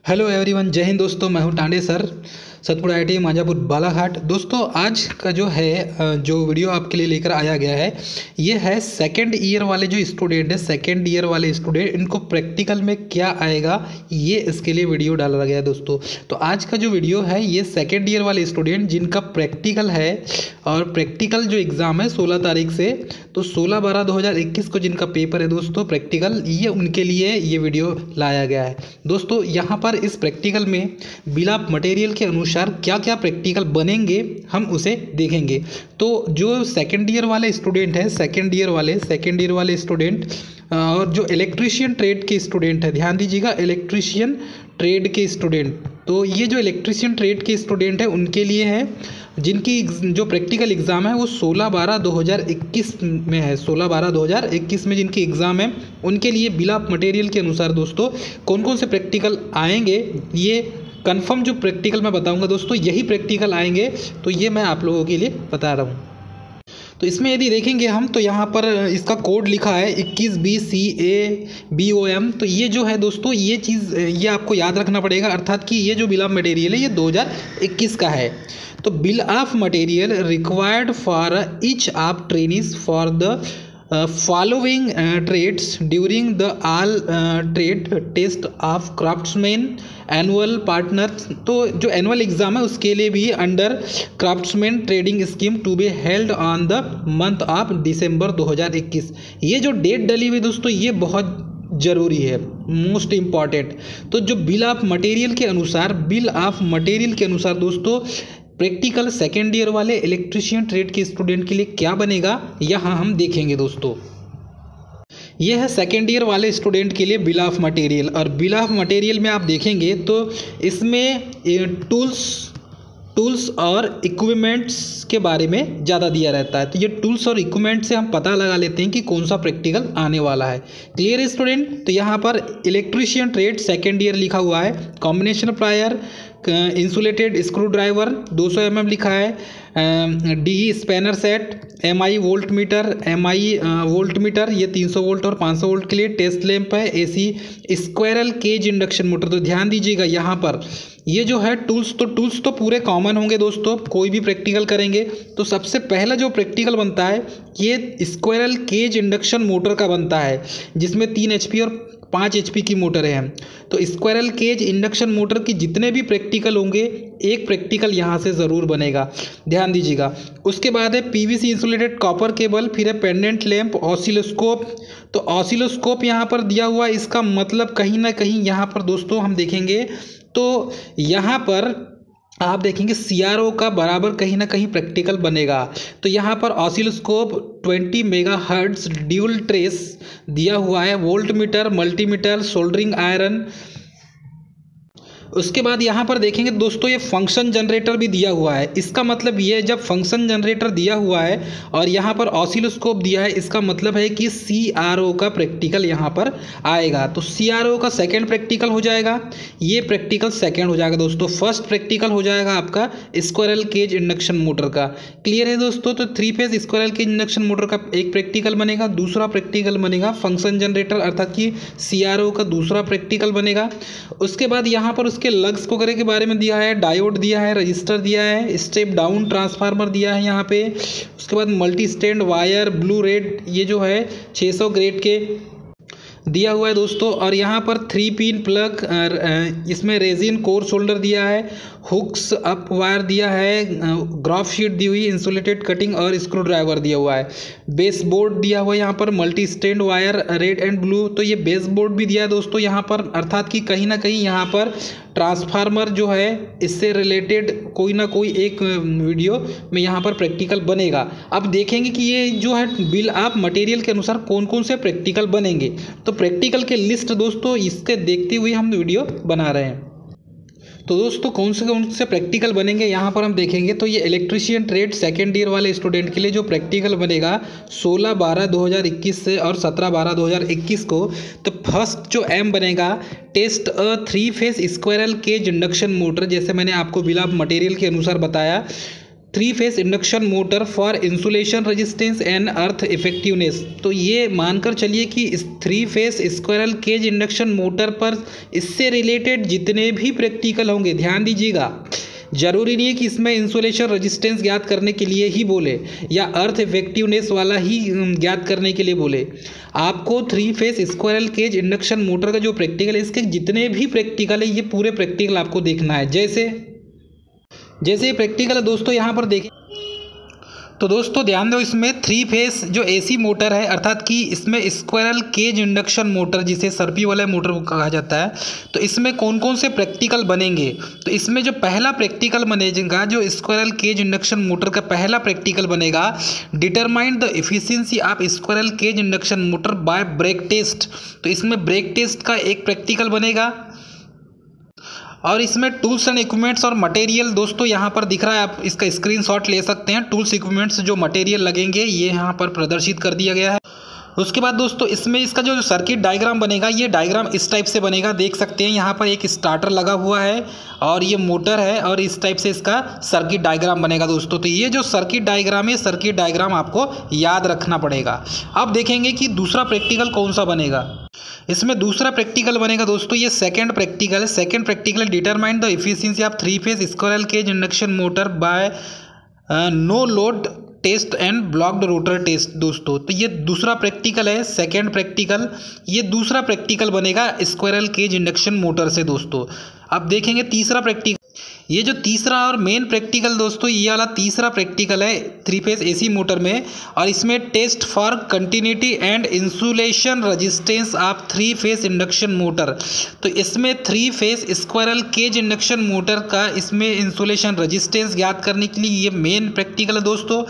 Hello everyone, जय हिंद दोस्तों। मैं हूं टांडे सर, सतपुड़ा IIT मांझापुर बालाघाट। दोस्तों आज का जो वीडियो आपके लिए लेकर आया गया है, ये है सेकेंड ईयर वाले जो स्टूडेंट है, सेकेंड ईयर वाले स्टूडेंट, इनको प्रैक्टिकल में क्या आएगा ये इसके लिए वीडियो डाला गया है दोस्तों। तो आज का जो वीडियो है ये सेकेंड ईयर वाले स्टूडेंट जिनका प्रैक्टिकल है, और प्रैक्टिकल जो एग्ज़ाम है 16 तारीख से, तो 16/12/2021 को जिनका पेपर है दोस्तों प्रैक्टिकल, ये उनके लिए ये वीडियो लाया गया है दोस्तों। यहाँ पर इस प्रैक्टिकल में बिल ऑफ मटेरियल के अनुसार क्या क्या प्रैक्टिकल बनेंगे हम उसे देखेंगे। तो जो सेकेंड ईयर वाले स्टूडेंट हैं, सेकेंड ईयर वाले स्टूडेंट और जो इलेक्ट्रीशियन ट्रेड के स्टूडेंट है, ध्यान दीजिएगा, इलेक्ट्रीशियन ट्रेड के स्टूडेंट, तो ये जो इलेक्ट्रीशियन ट्रेड के स्टूडेंट है उनके लिए है, जिनकी जो प्रैक्टिकल एग्ज़ाम है वो 16/12/2021 में है। 16/12/2021 में जिनकी एग्ज़ाम है उनके लिए बिल ऑफ मटेरियल के अनुसार दोस्तों कौन कौन से प्रैक्टिकल आएंगे, ये कंफर्म जो प्रैक्टिकल मैं बताऊंगा दोस्तों, यही प्रैक्टिकल आएंगे। तो ये मैं आप लोगों के लिए बता रहा हूँ। तो इसमें यदि देखेंगे हम तो यहाँ पर इसका कोड लिखा है 21BCA-BOM। तो ये जो है दोस्तों, ये चीज़ ये आपको याद रखना पड़ेगा, अर्थात कि ये जो बिल ऑफ मटेरियल है ये 2021 का है। तो bill of material required for each of trainees for the following trades during the all trade test of craftsman annual partner. तो जो एनुअल एग्ज़ाम है उसके लिए भी under craftsman trading scheme to be held on the month of December 2021। ये जो date डली हुई दोस्तों ये बहुत ज़रूरी है, मोस्ट इम्पॉर्टेंट। तो जो बिल ऑफ मटेरियल के अनुसार दोस्तों प्रैक्टिकल सेकेंड ईयर वाले इलेक्ट्रीशियन ट्रेड के स्टूडेंट के लिए क्या बनेगा यहाँ हम देखेंगे दोस्तों। यह है सेकेंड ईयर वाले स्टूडेंट के लिए बिल ऑफ मटेरियल, और बिल ऑफ मटेरियल में आप देखेंगे तो इसमें टूल्स और इक्विपमेंट्स के बारे में ज़्यादा दिया रहता है। तो ये टूल्स और इक्विपमेंट से हम पता लगा लेते हैं कि कौन सा प्रैक्टिकल आने वाला है। क्लियर है स्टूडेंट? तो यहाँ पर इलेक्ट्रीशियन ट्रेड सेकेंड ईयर लिखा हुआ है, combination plier insulated screwdriver 200 mm लिखा है, DE spanner set, MI voltmeter ये 300 वोल्ट और 500 वोल्ट के लिए, टेस्ट लैंप है, AC squirrel cage induction motor. तो ध्यान दीजिएगा यहाँ पर ये जो है टूल्स तो पूरे कॉमन होंगे दोस्तों, कोई भी प्रैक्टिकल करेंगे तो सबसे पहला जो प्रैक्टिकल बनता है ये स्क्वायरल केज इंडक्शन मोटर का बनता है, जिसमें 3 HP और 5 HP की मोटर है। तो स्क्वायरल केज इंडक्शन मोटर की जितने भी प्रैक्टिकल होंगे एक प्रैक्टिकल यहाँ से ज़रूर बनेगा, ध्यान दीजिएगा। उसके बाद है PVC इंसुलेटेड कॉपर केबल, फिर है पेंडेंट लैंप, ऑसिलोस्कोप। तो ऑसिलोस्कोप यहाँ पर दिया हुआ, इसका मतलब कहीं ना कहीं यहाँ पर दोस्तों हम देखेंगे तो यहाँ पर आप देखेंगे CRO का बराबर कहीं ना कहीं प्रैक्टिकल बनेगा। तो यहाँ पर ऑसिलोस्कोप 20 मेगाहर्ट्ज ड्यूल ट्रेस दिया हुआ है, volt meter, multimeter, soldering iron. उसके बाद यहाँ पर देखेंगे दोस्तों ये फंक्शन जनरेटर भी दिया हुआ है। इसका मतलब ये जब फंक्शन जनरेटर दिया हुआ है और यहाँ पर ऑसिलोस्कोप दिया है, इसका मतलब है कि CRO का प्रैक्टिकल यहाँ पर आएगा। तो CRO का सेकंड प्रैक्टिकल हो जाएगा, ये प्रैक्टिकल सेकंड हो जाएगा दोस्तों। फर्स्ट प्रैक्टिकल हो जाएगा आपका स्क्वायरल केज इंडक्शन मोटर का। क्लियर है दोस्तों? तो 3 phase squirrel cage induction motor का एक प्रैक्टिकल बनेगा, दूसरा प्रैक्टिकल बनेगा फंक्शन जनरेटर अर्थात कि CRO का दूसरा प्रैक्टिकल बनेगा। उसके बाद यहाँ पर उसके लग्स वगैरह के बारे में दिया है, डायोड दिया है, रजिस्टर दिया है, स्टेप डाउन ट्रांसफार्मर दिया है यहाँ पे। उसके बाद multi stand wire, blue red ये जो है 600 ग्रेड के दिया हुआ है दोस्तों। और यहाँ पर 3 पिन प्लग, इसमें रेजिन कोर शोल्डर दिया है, हुक्स अप वायर दिया है, ग्राफ शीट दी हुई, इंसुलेटेड कटिंग और स्क्रू ड्राइवर दिया हुआ है, बेस बोर्ड दिया हुआ है यहाँ पर, multi stand wire red and blue. तो ये बेस बोर्ड भी दिया है दोस्तों यहाँ पर, अर्थात कि कहीं ना कहीं यहाँ पर ट्रांसफार्मर जो है इससे रिलेटेड कोई ना कोई एक वीडियो में यहाँ पर प्रैक्टिकल बनेगा। अब देखेंगे कि ये जो है बिल ऑफ मटेरियल के अनुसार कौन कौन से प्रैक्टिकल बनेंगे। तो प्रैक्टिकल के लिस्ट दोस्तों इसके देखते हुए हम वीडियो बना रहे हैं। तो दोस्तों कौन से प्रैक्टिकल बनेंगे यहाँ पर हम देखेंगे। तो ये इलेक्ट्रीशियन ट्रेड सेकेंड ईयर वाले स्टूडेंट के लिए जो प्रैक्टिकल बनेगा 16/12/2021 से और 17/12/2021 को। तो फर्स्ट जो एम बनेगा test 3 phase squirrel cage induction motor, जैसे मैंने आपको बिल ऑफ मटेरियल के अनुसार बताया, 3 phase induction motor for insulation resistance and earth effectiveness. तो ये मानकर चलिए कि इस 3 phase squirrel cage induction motor पर इससे रिलेटेड जितने भी प्रैक्टिकल होंगे, ध्यान दीजिएगा, जरूरी नहीं है कि इसमें इंसुलेशन रेजिस्टेंस ज्ञात करने के लिए ही बोले या अर्थ इफेक्टिवनेस वाला ही ज्ञात करने के लिए बोले। आपको 3 phase squirrel cage induction motor का जो प्रैक्टिकल है, इसके जितने भी प्रैक्टिकल है ये पूरे प्रैक्टिकल आपको देखना है। जैसे प्रैक्टिकल है दोस्तों यहाँ पर देखें, तो दोस्तों ध्यान दो, इसमें 3 फेज जो एसी मोटर है, अर्थात कि इसमें स्क्वायरल केज इंडक्शन मोटर जिसे सर्पी वाला मोटर कहा जाता है, तो इसमें कौन कौन से प्रैक्टिकल बनेंगे। तो इसमें जो पहला प्रैक्टिकल बनेगा, जो स्क्वायरल केज इंडक्शन मोटर का पहला प्रैक्टिकल बनेगा, determine the efficiency of squirrel cage induction motor by brake test. तो इसमें ब्रेक टेस्ट का एक प्रैक्टिकल बनेगा और इसमें टूल्स एंड इक्विपमेंट्स और मटेरियल दोस्तों यहाँ पर दिख रहा है, आप इसका स्क्रीनशॉट ले सकते हैं। टूल्स इक्विपमेंट्स जो मटेरियल लगेंगे ये यहाँ पर प्रदर्शित कर दिया गया है। उसके बाद दोस्तों इसमें इसका जो सर्किट डायग्राम बनेगा, ये डायग्राम इस टाइप से बनेगा, देख सकते हैं यहाँ पर एक स्टार्टर लगा हुआ है और ये मोटर है और इस टाइप से इसका सर्किट डायग्राम बनेगा दोस्तों। तो ये जो सर्किट डायग्राम है, सर्किट डायग्राम आपको याद रखना पड़ेगा। अब देखेंगे कि दूसरा प्रैक्टिकल कौन सा बनेगा। इसमें दूसरा प्रैक्टिकल बनेगा दोस्तों, ये सेकंड प्रैक्टिकल है। Second practical determine the efficiency of 3 phase squirrel cage induction motor by no load test and blocked rotor test दोस्तों। तो ये दूसरा प्रैक्टिकल है, सेकंड प्रैक्टिकल। ये दूसरा प्रैक्टिकल बनेगा स्क्वायरल केज इंडक्शन मोटर से दोस्तों। अब देखेंगे तीसरा प्रैक्टिकल, ये जो तीसरा और मेन प्रैक्टिकल दोस्तों, ये वाला तीसरा प्रैक्टिकल है 3 फेज एसी मोटर में, और इसमें test for continuity and insulation resistance of 3 phase induction motor. तो इसमें 3 phase squirrel cage induction motor का इसमें इंसुलेशन रेजिस्टेंस ज्ञात करने के लिए ये मेन प्रैक्टिकल है दोस्तों।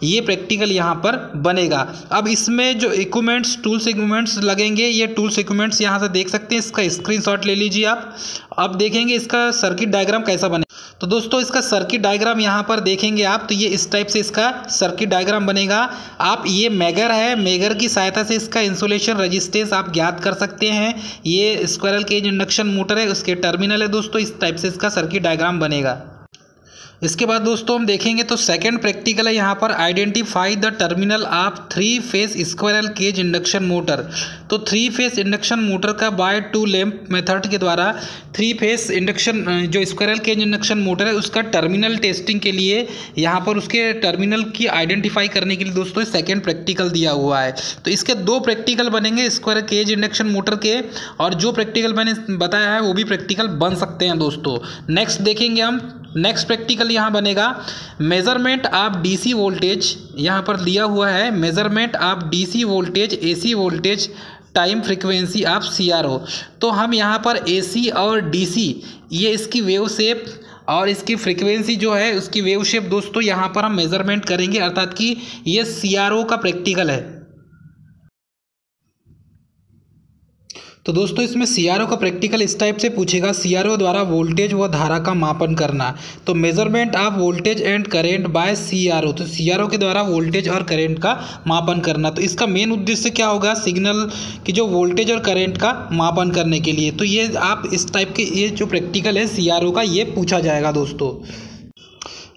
ये प्रैक्टिकल यहाँ पर बनेगा। अब इसमें जो इक्विपमेंट्स, टूल्स इक्विपमेंट्स लगेंगे, ये टूल्स इक्विपमेंट्स यहाँ से देख सकते हैं, इसका स्क्रीनशॉट ले लीजिए आप। अब देखेंगे इसका सर्किट डायग्राम कैसा बने। तो दोस्तों इसका सर्किट डायग्राम यहाँ पर देखेंगे आप, तो ये इस टाइप से इसका सर्किट डायग्राम बनेगा। आप ये मेगर है, मेगर की सहायता से इसका इंसुलेशन रेजिस्टेंस आप ज्ञात कर सकते हैं। ये स्क्वायरल केज इंडक्शन मोटर है, उसके टर्मिनल है दोस्तों, इस टाइप से इसका सर्किट डायग्राम बनेगा। इसके बाद दोस्तों हम देखेंगे तो सेकंड प्रैक्टिकल है यहाँ पर, identify the terminal of 3 phase squirrel cage induction motor. तो 3 फेज इंडक्शन मोटर का बाय 2 लैंप मेथड के द्वारा 3 फेज इंडक्शन जो स्क्वायरल केज इंडक्शन मोटर है उसका टर्मिनल टेस्टिंग के लिए यहाँ पर उसके टर्मिनल की आइडेंटिफाई करने के लिए दोस्तों सेकेंड प्रैक्टिकल दिया हुआ है। तो इसके 2 प्रैक्टिकल बनेंगे स्क्वायरल केज इंडक्शन मोटर के, और जो प्रैक्टिकल मैंने बताया है वो भी प्रैक्टिकल बन सकते हैं दोस्तों। नेक्स्ट देखेंगे हम, नेक्स्ट प्रैक्टिकल यहाँ बनेगा मेजरमेंट ऑफ डीसी वोल्टेज। यहाँ पर दिया हुआ है measurement of DC voltage, AC voltage, time frequency of CRO. तो हम यहाँ पर एसी और डीसी, ये इसकी वेव शेप और इसकी फ्रीक्वेंसी जो है उसकी वेव शेप दोस्तों यहाँ पर हम मेजरमेंट करेंगे, अर्थात कि ये सीआरओ का प्रैक्टिकल है। तो दोस्तों इसमें सीआरओ का प्रैक्टिकल इस टाइप से पूछेगा, सीआरओ द्वारा वोल्टेज व धारा का मापन करना। तो measurement of voltage and current by CRO. तो सीआरओ के द्वारा वोल्टेज और करंट का मापन करना। तो इसका मेन उद्देश्य क्या होगा, सिग्नल की जो वोल्टेज और करंट का मापन करने के लिए। तो ये आप इस टाइप के ये जो प्रैक्टिकल है सीआरओ का, ये पूछा जाएगा दोस्तों।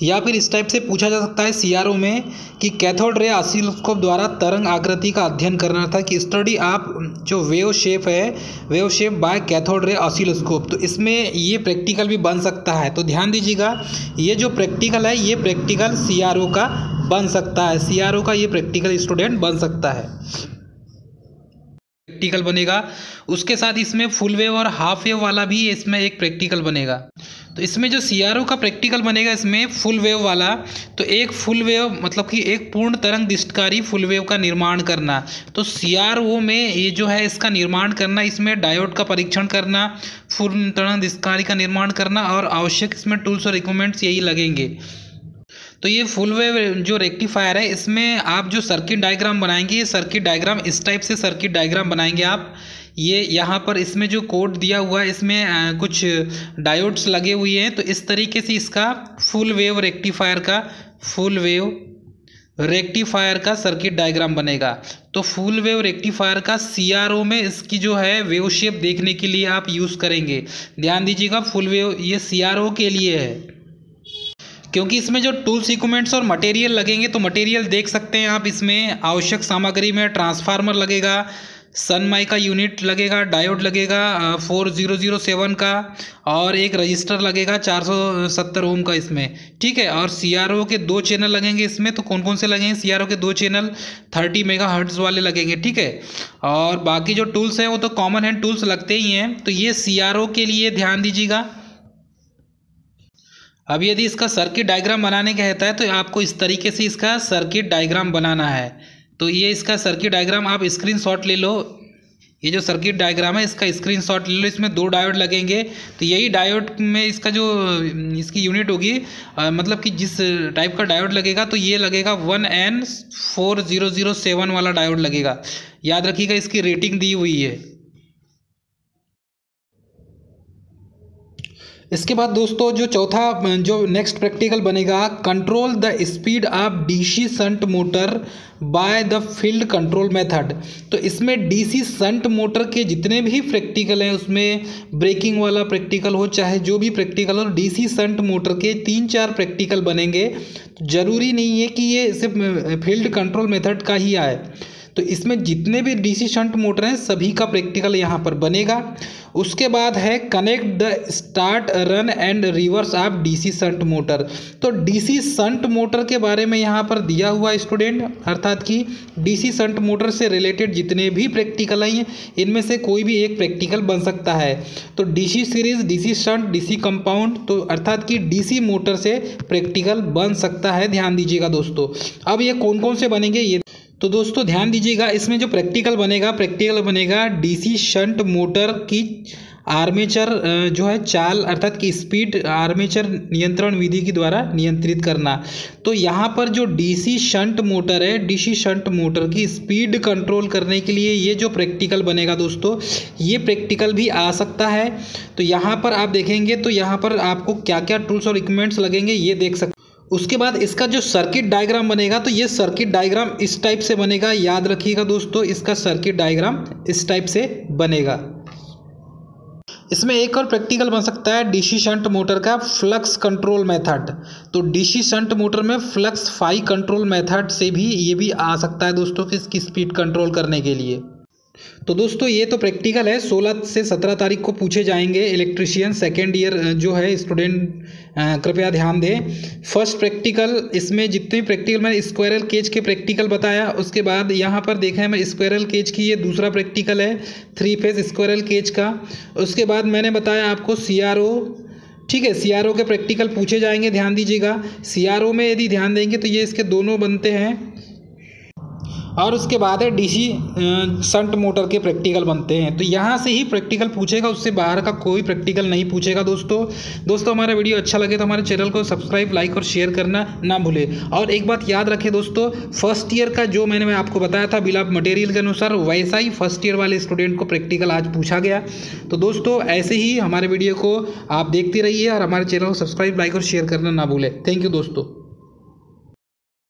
या फिर इस टाइप से पूछा जा सकता है सीआरओ में कि कैथोड रे ऑसिलोस्कोप द्वारा तरंग आकृति का अध्ययन करना था, कि स्टडी आप जो वेव शेप है, wave shape by cathode ray oscilloscope. तो इसमें ये प्रैक्टिकल भी बन सकता है। तो ध्यान दीजिएगा, ये जो प्रैक्टिकल है ये प्रैक्टिकल सीआरओ का बन सकता है, सीआरओ का ये प्रैक्टिकल स्टूडेंट बन सकता है, प्रैक्टिकल बनेगा। उसके साथ इसमें फुल वेव और हाफ वेव वाला भी इसमें एक प्रैक्टिकल बनेगा। तो इसमें जो सीआरओ का प्रैक्टिकल बनेगा इसमें फुल वेव वाला, तो एक फुल वेव मतलब कि एक पूर्ण तरंग दिष्टकारी फुल वेव का निर्माण करना। तो सीआरओ में ये जो है इसका निर्माण करना, इसमें डायोड का परीक्षण करना, पूर्ण तरंग दिष्टकारी का निर्माण करना, और आवश्यक इसमें टूल्स और इक्विपमेंट्स यही लगेंगे। तो ये फुल वेव जो रेक्टिफायर है, इसमें आप जो सर्किट डायग्राम बनाएंगे, ये सर्किट डायग्राम इस टाइप से सर्किट डायग्राम बनाएंगे आप। ये यहाँ पर इसमें जो कोड दिया हुआ है इसमें कुछ डायोड्स लगे हुए हैं। तो इस तरीके से इसका फुल वेव रेक्टिफायर का सर्किट डायग्राम बनेगा। तो फुल वेव रेक्टिफायर का CRO में इसकी जो है वेव शेप देखने के लिए आप यूज़ करेंगे। ध्यान दीजिएगा, फुल वेव ये CRO के लिए है, क्योंकि इसमें जो टूल्स इक्विपमेंट्स और मटेरियल लगेंगे तो मटेरियल देख सकते हैं आप। इसमें आवश्यक सामग्री में ट्रांसफार्मर लगेगा, सनमाइका यूनिट लगेगा, डायोड लगेगा 4007 का, और एक रजिस्टर लगेगा 470 ओम का इसमें, ठीक है। और CRO के 2 चैनल लगेंगे इसमें। तो कौन कौन से लगेंगे? CRO के 2 चैनल 30 मेगाहर्ट्ज वाले लगेंगे, ठीक है। और बाकी जो टूल्स हैं वो तो कॉमन हैंड टूल्स लगते ही हैं। तो ये CRO के लिए ध्यान दीजिएगा। अब यदि इसका सर्किट डायग्राम बनाने का कहता है तो आपको इस तरीके से इसका सर्किट डायग्राम बनाना है। तो ये इसका सर्किट डायग्राम आप स्क्रीनशॉट ले लो। ये जो सर्किट डायग्राम है इसका स्क्रीनशॉट ले लो। इसमें 2 डायोड लगेंगे। तो यही डायोड में इसका जो इसकी यूनिट होगी, मतलब कि जिस टाइप का डायोड लगेगा तो ये लगेगा 1N4007 वाला डायोड लगेगा। याद रखिएगा, इसकी रेटिंग दी हुई है। इसके बाद दोस्तों जो चौथा जो नेक्स्ट प्रैक्टिकल बनेगा, control the speed of DC shunt motor by the field control method. तो इसमें DC शंट मोटर के जितने भी प्रैक्टिकल हैं, उसमें ब्रेकिंग वाला प्रैक्टिकल हो चाहे जो भी प्रैक्टिकल हो, DC शंट मोटर के 3-4 प्रैक्टिकल बनेंगे। तो ज़रूरी नहीं है कि ये सिर्फ फील्ड कंट्रोल मेथड का ही आए। तो इसमें जितने भी DC शंट मोटर हैं सभी का प्रैक्टिकल यहाँ पर बनेगा। उसके बाद है connect the start run and reverse of DC shunt motor. तो DC शंट मोटर के बारे में यहाँ पर दिया हुआ स्टूडेंट, अर्थात कि DC शंट मोटर से रिलेटेड जितने भी प्रैक्टिकल हैं इनमें से कोई भी एक प्रैक्टिकल बन सकता है। तो DC series, DC shunt, DC compound, तो अर्थात कि DC मोटर से प्रैक्टिकल बन सकता है। ध्यान दीजिएगा दोस्तों। अब ये कौन कौन से बनेंगे ये तो दोस्तों ध्यान दीजिएगा। इसमें जो प्रैक्टिकल बनेगा DC शंट मोटर की आर्मेचर जो है चाल, अर्थात कि स्पीड आर्मेचर नियंत्रण विधि के द्वारा नियंत्रित करना। तो यहाँ पर जो DC शंट मोटर है, DC शंट मोटर की स्पीड कंट्रोल करने के लिए ये जो प्रैक्टिकल बनेगा दोस्तों, ये प्रैक्टिकल भी आ सकता है। तो यहाँ पर आप देखेंगे तो यहाँ पर आपको क्या क्या टूल्स और इक्विपमेंट्स लगेंगे ये देख सकते। उसके बाद इसका जो सर्किट डायग्राम बनेगा तो ये सर्किट डायग्राम इस टाइप से बनेगा। याद रखिएगा दोस्तों, इसका सर्किट डायग्राम इस टाइप से बनेगा। इसमें एक और प्रैक्टिकल बन सकता है DC शंट मोटर का फ्लक्स कंट्रोल मेथड। तो DC शंट मोटर में फ्लक्स फाई कंट्रोल मेथड से भी ये भी आ सकता है दोस्तों कि इसकी स्पीड कंट्रोल करने के लिए। तो दोस्तों ये तो प्रैक्टिकल है, 16 से 17 तारीख को पूछे जाएंगे। इलेक्ट्रीशियन सेकेंड ईयर जो है स्टूडेंट कृपया ध्यान दें। फर्स्ट प्रैक्टिकल, इसमें जितने प्रैक्टिकल मैंने स्क्वायरल केज के प्रैक्टिकल बताया, उसके बाद यहाँ पर देखा है मैं स्क्वायरल केज की, ये दूसरा प्रैक्टिकल है 3 फेज स्क्वायरल केज का। उसके बाद मैंने बताया आपको CRO, ठीक है। CRO के प्रैक्टिकल पूछे जाएंगे, ध्यान दीजिएगा। CRO में यदि ध्यान देंगे तो ये इसके दोनों बनते हैं। और उसके बाद है DC शंट मोटर के प्रैक्टिकल बनते हैं। तो यहाँ से ही प्रैक्टिकल पूछेगा, उससे बाहर का कोई प्रैक्टिकल नहीं पूछेगा दोस्तों हमारा वीडियो अच्छा लगे तो हमारे चैनल को सब्सक्राइब, लाइक और शेयर करना ना भूलें। और एक बात याद रखें दोस्तों, फर्स्ट ईयर का जो मैंने आपको बताया था बिल ऑफ मटेरियल के अनुसार, वैसा ही फर्स्ट ईयर वाले स्टूडेंट को प्रैक्टिकल आज पूछा गया। तो दोस्तों ऐसे ही हमारे वीडियो को आप देखते रहिए और हमारे चैनल को सब्सक्राइब, लाइक और शेयर करना ना भूलें। थैंक यू दोस्तों।